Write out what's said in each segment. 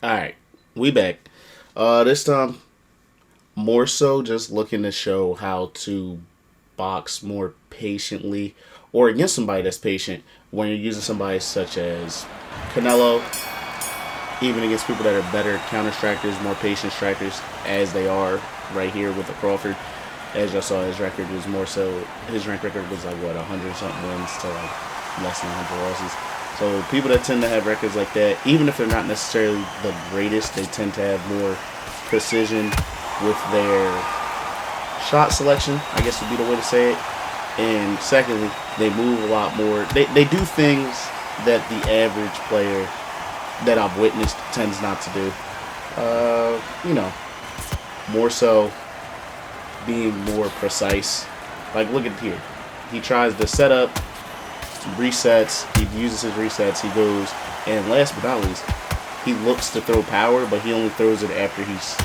Alright, we back. This time, more so just looking to show how to box more patiently or against somebody that's patient when you're using somebody such as Canelo, even against people that are better counter strikers, more patient strikers, as they are right here with the Crawford. As y'all saw, his record was more so, his rank record was like, what, 100 something wins to like less than 100 losses. So people that tend to have records like that, even if they're not necessarily the greatest, they tend to have more precision with their shot selection, I guess would be the way to say it. And secondly, they move a lot more. They do things that the average player that I've witnessed tends not to do. You know, more so being more precise. Like, look at here. He tries to set up, resets, he uses his resets, he goes, and last but not least, he looks to throw power, but he only throws it after he's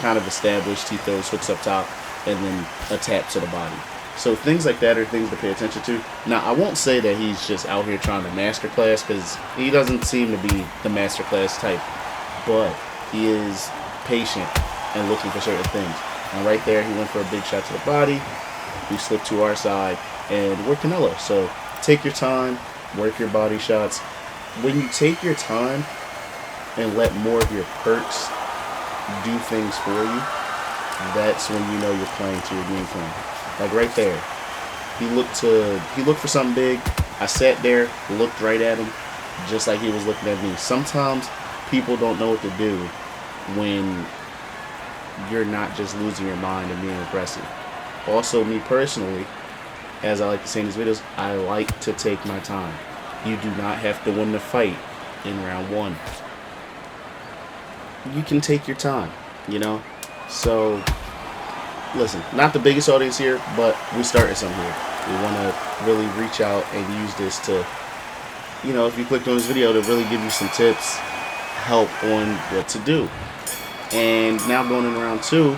kind of established. He throws hooks up top and then a tap to the body. So things like that are things to pay attention to. Now, I won't say that he's just out here trying to masterclass because he doesn't seem to be the masterclass type, but he is patient and looking for certain things. And right there, he went for a big shot to the body. We slipped to our side, and we're Canelo. So take your time, work your body shots. When you take your time and let more of your perks do things for you, that's when you know you're playing to your game plan. Like right there, he looked for something big. I sat there, looked right at him, just like he was looking at me. Sometimes people don't know what to do when you're not just losing your mind and being aggressive. Also, me personally, as I like to say in these videos, I like to take my time. You do not have to win the fight in round one. You can take your time, you know? So, listen, not the biggest audience here, but we started some here. We want to really reach out and use this to, if you clicked on this video, to really give you some tips, help on what to do. And now going in round two,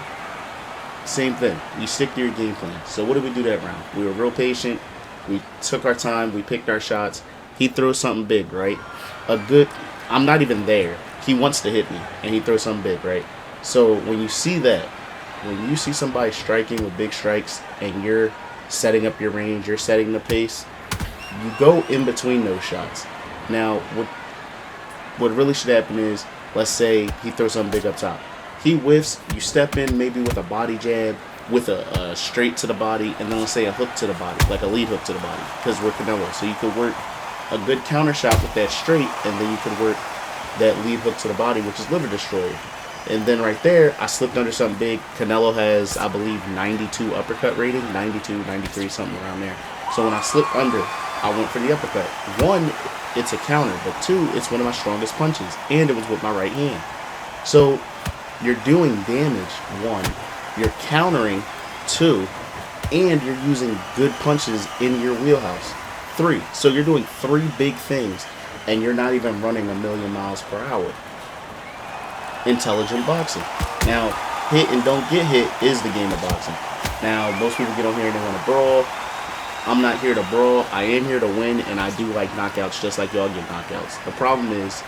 same thing. You stick to your game plan. So what did we do that round? We were real patient. We took our time. We picked our shots. He throws something big, right? I'm not even there. He wants to hit me, and he throws something big, right? So when you see that, when you see somebody striking with big strikes and you're setting up your range, you're setting the pace, you go in between those shots. Now, what really should happen is, let's say he throws something big up top. He whiffs, you step in maybe with a body jab, with a straight to the body, and then let's say a hook to the body, like a lead hook to the body, because we're Canelo. So you could work a good counter shot with that straight, and then you could work that lead hook to the body, which is liver destroyer. And then right there, I slipped under something big. Canelo has, I believe, 92 uppercut rating, 92, 93, something around there. So when I slipped under, I went for the uppercut. One, it's a counter, but two, it's one of my strongest punches, and it was with my right hand. So you're doing damage, one, you're countering, two, and you're using good punches in your wheelhouse, three. So you're doing three big things, and you're not even running 1,000,000 miles per hour. Intelligent boxing. Now, hit and don't get hit is the game of boxing. Now, most people get on here and they want to brawl. I'm not here to brawl. I am here to win, and I do like knockouts just like y'all get knockouts. The problem is,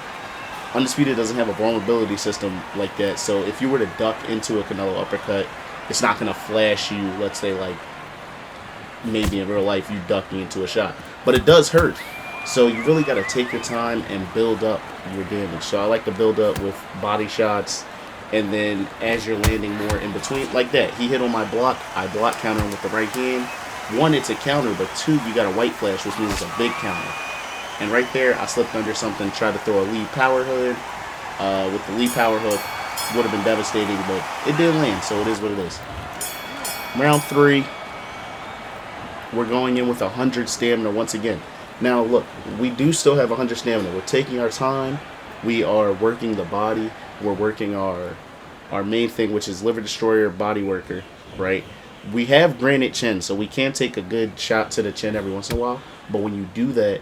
Undisputed doesn't have a vulnerability system like that, so if you were to duck into a Canelo uppercut, it's not going to flash you, let's say, like, maybe in real life you ducking into a shot. But it does hurt. So you really got to take your time and build up your damage. So I like to build up with body shots, and then as you're landing more in between, like that. He hit on my block. I block counter with the right hand. One, it's a counter, but two, you got a white flash, which means it's a big counter. And right there, I slipped under something, tried to throw a lead power hood. With the lead power hook, would have been devastating, but it didn't land, so it is what it is. Round three, we're going in with 100 stamina once again. Now, look, we do still have 100 stamina. We're taking our time. We are working the body. We're working our main thing, which is liver destroyer, body worker, right? We have granite chin, so we can take a good shot to the chin every once in a while. But when you do that,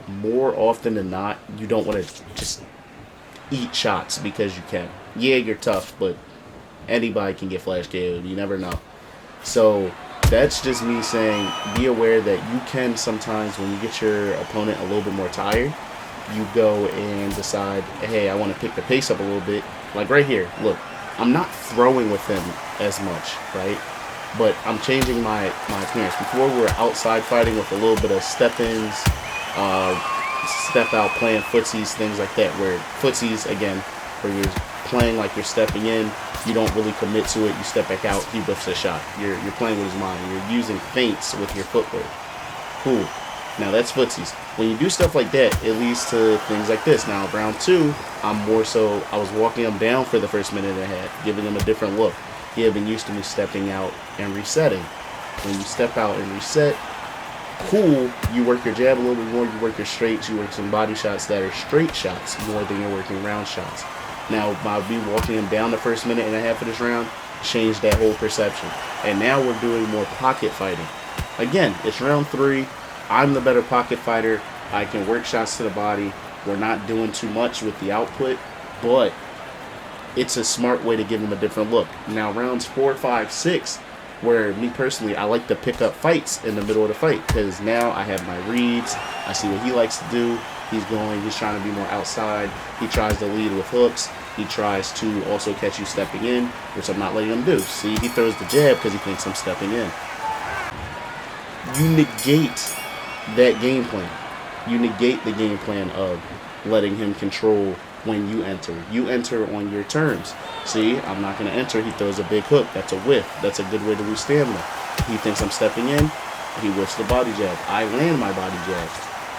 more often than not, you don't want to just eat shots because you can. Yeah, you're tough, but anybody can get flash KO'd. You never know. So that's just me saying, be aware that you can sometimes, when you get your opponent a little bit more tired, you go and decide, hey, I want to pick the pace up a little bit. Like right here, look, I'm not throwing with him as much, right? But I'm changing my appearance. Before we were outside fighting with a little bit of step-ins, step out, playing footsies, things like that. Where footsies, again, where you're playing like you're stepping in, you don't really commit to it. You step back out, he whiffs a shot. You're playing with his mind. You're using feints with your footwork. Cool. Now that's footsies. When you do stuff like that, it leads to things like this. Now round two, I'm more so, I was walking him down for the first minute and a half, giving him a different look. He had been used to me stepping out and resetting. When you step out and reset, cool, you work your jab a little bit more, you work your straights, you work some body shots that are straight shots more than you're working round shots. Now, by me walking him down the first minute and a half of this round, changed that whole perception. And now we're doing more pocket fighting. Again, it's round three. I'm the better pocket fighter. I can work shots to the body. We're not doing too much with the output, but it's a smart way to give him a different look. Now, rounds 4, 5, 6, where me personally, I like to pick up fights in the middle of the fight because now I have my reads. I see what he likes to do. He's trying to be more outside. He tries to lead with hooks. He tries to also catch you stepping in, which I'm not letting him do. See, he throws the jab because he thinks I'm stepping in. You negate that game plan. You negate the game plan of letting him control when you enter. You enter on your terms. See, I'm not going to enter. He throws a big hook. That's a whiff. That's a good way to lose stamina. He thinks I'm stepping in. He whiffs the body jab. I land my body jab.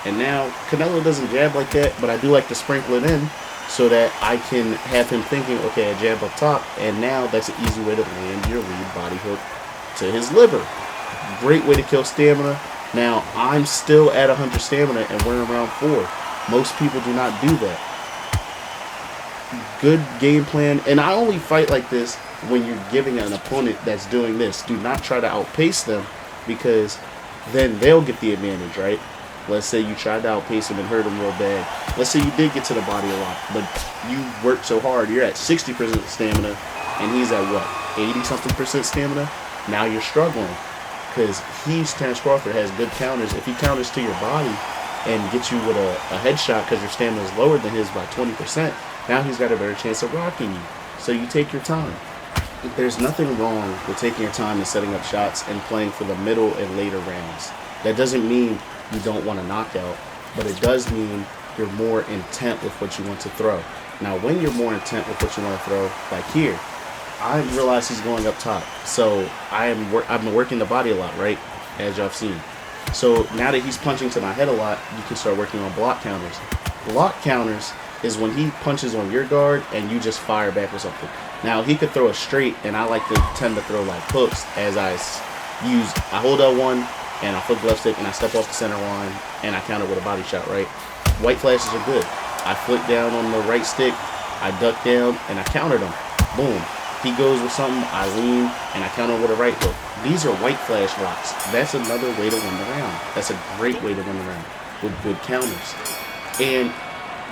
And now, Canelo doesn't jab like that, but I do like to sprinkle it in so that I can have him thinking, okay, I jab up top, and now that's an easy way to land your lead body hook to his liver. Great way to kill stamina. Now, I'm still at 100 stamina, and we're in round 4. Most people do not do that. Good game plan, and I only fight like this when you're giving an opponent that's doing this. Do not try to outpace them, because then they'll get the advantage, right? Let's say you tried to outpace him and hurt him real bad. Let's say you did get to the body a lot, but you worked so hard. You're at 60% stamina, and he's at what, 80-something% stamina? Now you're struggling, because Terrence Crawford has good counters. If he counters to your body and gets you with a headshot because your stamina is lower than his by 20%, now he's got a better chance of rocking you. So you take your time. There's nothing wrong with taking your time and setting up shots and playing for the middle and later rounds. That doesn't mean you don't want a knockout, but it does mean you're more intent with what you want to throw. Now, when you're more intent with what you want to throw, like here, I realize he's going up top. So I've been working the body a lot, right? As y'all have seen. So now that he's punching to my head a lot, you can start working on block counters. Block counters is when he punches on your guard and you just fire back with something. Now, he could throw a straight, and I like to tend to throw like hooks as I hold L1 and I flip left stick and I step off the center line and I counter with a body shot, right? White flashes are good. I flick down on the right stick, I duck down, and I countered him. Boom. He goes with something, I lean, and I counter with a right hook. These are white flash rocks. That's another way to win the round. That's a great way to win the round with good counters. And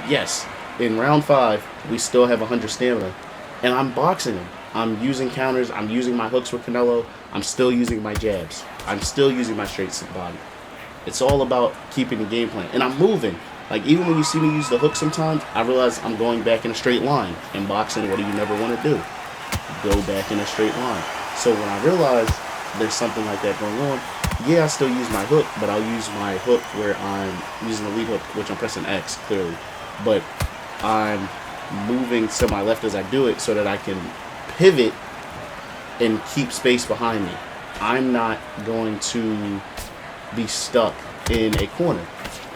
yes, in round 5, we still have 100 stamina, and I'm boxing him. I'm using counters. I'm using my hooks with Canelo. I'm still using my jabs. I'm still using my straights to the body. It's all about keeping the game plan. And I'm moving. Like, even when you see me use the hook sometimes, I realize I'm going back in a straight line. In boxing, what do you never want to do? Go back in a straight line. So when I realize there's something like that going on, yeah, I still use my hook, but I'll use my hook where I'm using the lead hook, which I'm pressing X, clearly. But I'm moving to my left as I do it so that I can pivot and keep space behind me. I'm not going to be stuck in a corner.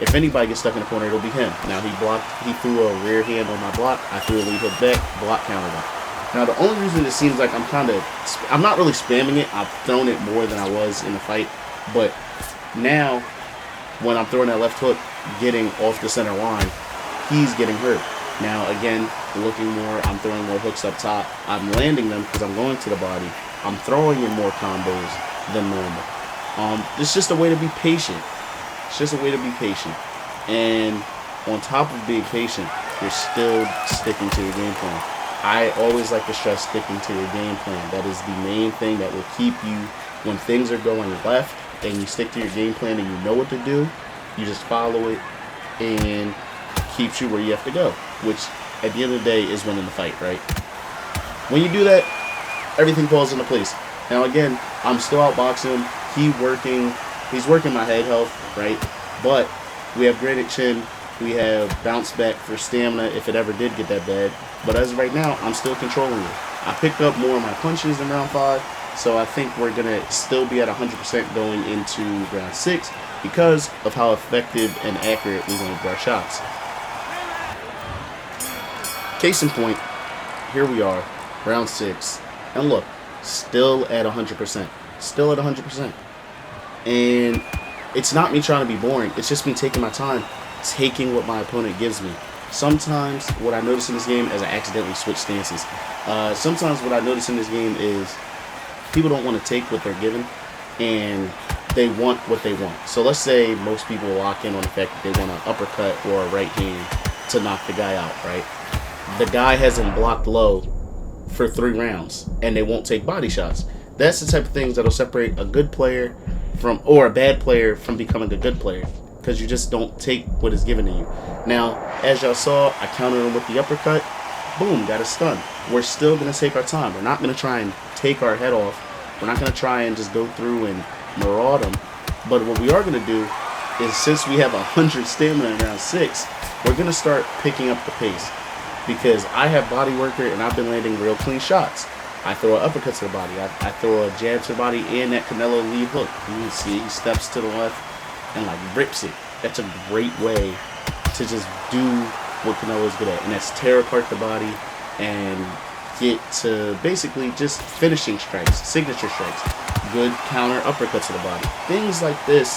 If anybody gets stuck in a corner, it'll be him. Now, he threw a rear hand on my block. I threw a lead hook back, block countered him. Now, the only reason it seems like I'm not really spamming it. I've thrown it more than I was in the fight. But now, when I'm throwing that left hook, getting off the center line, he's getting hurt. Now, again, looking more, I'm throwing more hooks up top. I'm landing them because I'm going to the body. I'm throwing in more combos than normal. It's just a way to be patient. It's just a way to be patient. And on top of being patient, you're still sticking to your game plan. I always like to stress sticking to your game plan. That is the main thing that will keep you, when things are going left and you stick to your game plan and you know what to do, you just follow it and keeps you where you have to go, which at the end of the day is winning the fight, right? When you do that, everything falls into place. Now again, I'm still outboxing him. He's working my head health, right? But we have graded chin. We have bounce back for stamina if it ever did get that bad. But as of right now, I'm still controlling it. I picked up more of my punches in round 5, so I think we're going to still be at 100% going into round 6 because of how effective and accurate we're going to do our shots. Case in point, here we are, round 6. And look, still at 100%. Still at 100%. And it's not me trying to be boring. It's just me taking my time, taking what my opponent gives me. Sometimes what I notice in this game is I accidentally switch stances. Sometimes what I notice in this game is people don't want to take what they're given, and they want what they want. So let's say most people lock in on the fact that they want an uppercut or a right hand to knock the guy out, right? The guy hasn't blocked low for 3 rounds, and they won't take body shots. That's the type of things that'll separate a good player or a bad player from becoming a good player, because you just don't take what is given to you. Now, as y'all saw, I countered him with the uppercut. Boom, got a stun. We're still going to take our time. We're not going to try and take our head off. We're not going to try and just go through and maraud him. But what we are going to do is, since we have 100 stamina in round 6, we're going to start picking up the pace. Because I have body worker and I've been landing real clean shots. I throw an uppercut to the body. I throw a jab to the body and that Canelo lead hook. You can see he steps to the left and like rips it. That's a great way to just do what Canelo's good at, and that's tear apart the body and get to basically just finishing strikes, signature strikes, good counter uppercuts to the body. Things like this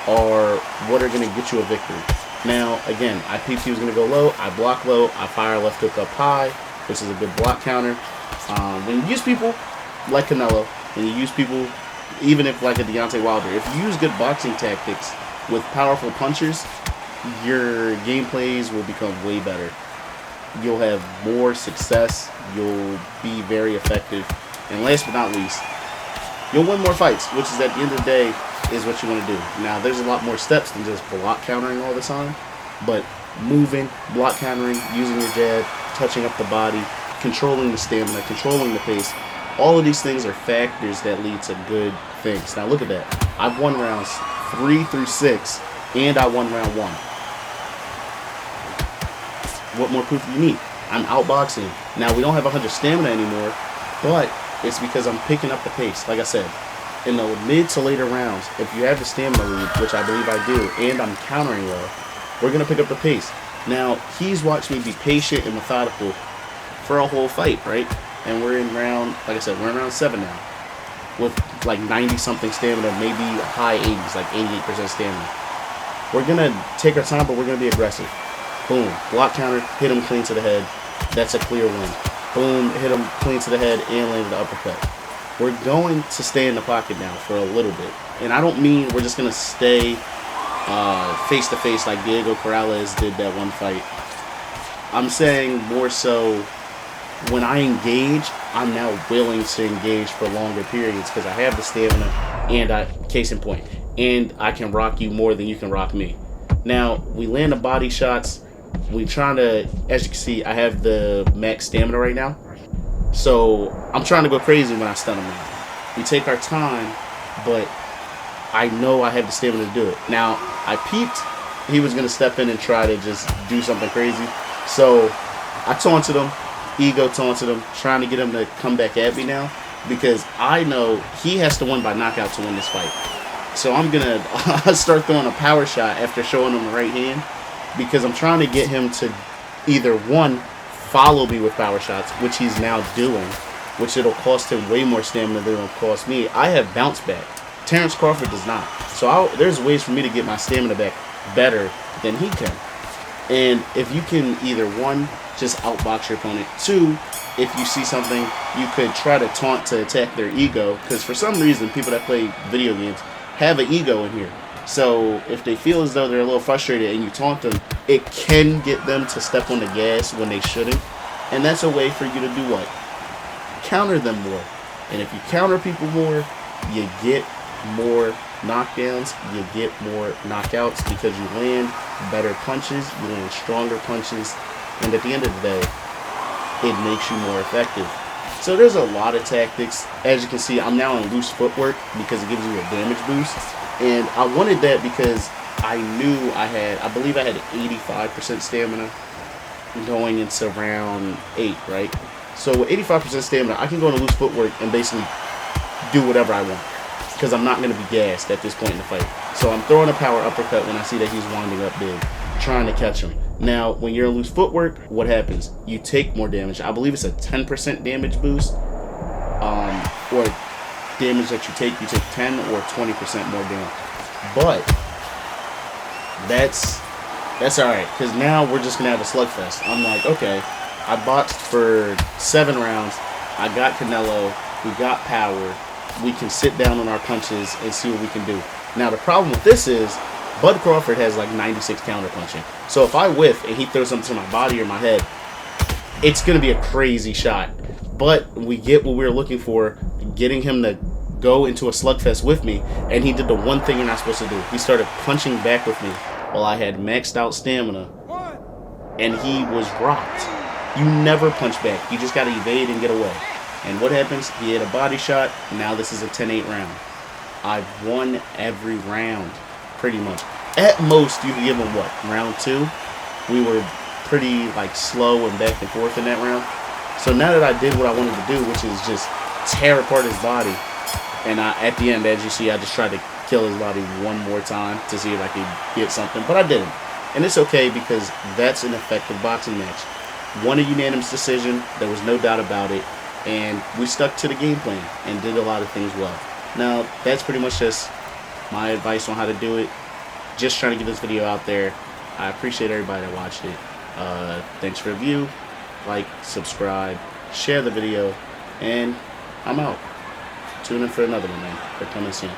are what are going to get you a victory. Now, again, I peeped he was going to go low. I block low. I fire a left hook up high, which is a good block counter. When you use people like Canelo, when you use people, even if like a Deontay Wilder, if you use good boxing tactics with powerful punchers, your gameplays will become way better. You'll have more success. You'll be very effective. And last but not least, you'll win more fights, which is at the end of the day is what you want to do. Now, there's a lot more steps than just block countering all the time, but moving, block countering, using your jab, touching up the body, controlling the stamina, controlling the pace, all of these things are factors that lead to good things. Now, look at that. I've won rounds 3 through 6, and I won round 1. What more proof do you need? I'm outboxing. Now, we don't have 100 stamina anymore, but it's because I'm picking up the pace. Like I said, in the mid to later rounds, if you have the stamina lead, which I believe I do, and I'm countering well, we're going to pick up the pace. Now, he's watched me be patient and methodical for a whole fight, right? And we're in round, like I said, we're in round 7 now, with like 90-something stamina, maybe high 80s, like 88% stamina. We're going to take our time, but we're going to be aggressive. Boom, block counter, hit him clean to the head. That's a clear win. Boom, hit him clean to the head and landed the uppercut. We're going to stay in the pocket now for a little bit. And I don't mean we're just going to stay face-to-face like Diego Corrales did that one fight. I'm saying more so when I engage, I'm now willing to engage for longer periods because I have the stamina and case in point, and I can rock you more than you can rock me. Now, we land the body shots. We trying to, as you can see, I have the max stamina right now. So I'm trying to go crazy when I stun him now. We take our time, but I know I have the stamina to do it. Now, I peeped he was going to step in and try to just do something crazy. So I taunted him, ego taunted him, trying to get him to come back at me now. Because I know he has to win by knockout to win this fight. So I'm going to start throwing a power shot after showing him the right hand. Because I'm trying to get him to either, one, follow me with power shots, which he's now doing, which it'll cost him way more stamina than it'll cost me. I have bounce back. Terrence Crawford does not. So there's ways for me to get my stamina back better than he can. And if you can either, one, just outbox your opponent, two, if you see something, you could try to taunt to attack their ego, because for some reason, people that play video games have an ego in here. So if they feel as though they're a little frustrated and you taunt them, it can get them to step on the gas when they shouldn't. And that's a way for you to do what? Counter them more. And if you counter people more, you get more knockdowns, you get more knockouts because you land better punches, you land stronger punches, and at the end of the day, it makes you more effective. So there's a lot of tactics. As you can see, I'm now on loose footwork because it gives you a damage boost. And I wanted that because I knew I believe I had 85% stamina going into round 8, right? So with 85% stamina, I can go into loose footwork and basically do whatever I want because I'm not going to be gassed at this point in the fight. So I'm throwing a power uppercut when I see that he's winding up big, trying to catch him. Now, when you're in loose footwork, what happens? You take more damage. I believe it's a 10% damage boost, or damage that you take 10 or 20% more damage. But that's all right, because now we're just gonna have a slugfest. I'm like, okay, I boxed for 7 rounds. I got Canelo. We got power. We can sit down on our punches and see what we can do. Now, the problem with this is Bud Crawford has like 96 counter punching. So if I whiff and he throws something to my body or my head, it's going to be a crazy shot. But we get what we were looking for, getting him to go into a slugfest with me, and he did the one thing you're not supposed to do. He started punching back with me while I had maxed out stamina, and he was rocked. You never punch back. You just got to evade and get away. And what happens? He hit a body shot. Now this is a 10-8 round. I've won every round, pretty much. At most, you can give him what? Round 2? We were pretty like slow and back and forth in that round. So now that I did what I wanted to do, which is just tear apart his body, and at the end, as you see, I just tried to kill his body one more time to see if I could get something, but I didn't. And it's okay because that's an effective boxing match. Won a unanimous decision. There was no doubt about it. And we stuck to the game plan and did a lot of things well. Now, that's pretty much just my advice on how to do it. Just trying to get this video out there. I appreciate everybody that watched it. Thanks for the view. Like, subscribe, share the video, and I'm out. Tune in for another one, man. They're coming soon.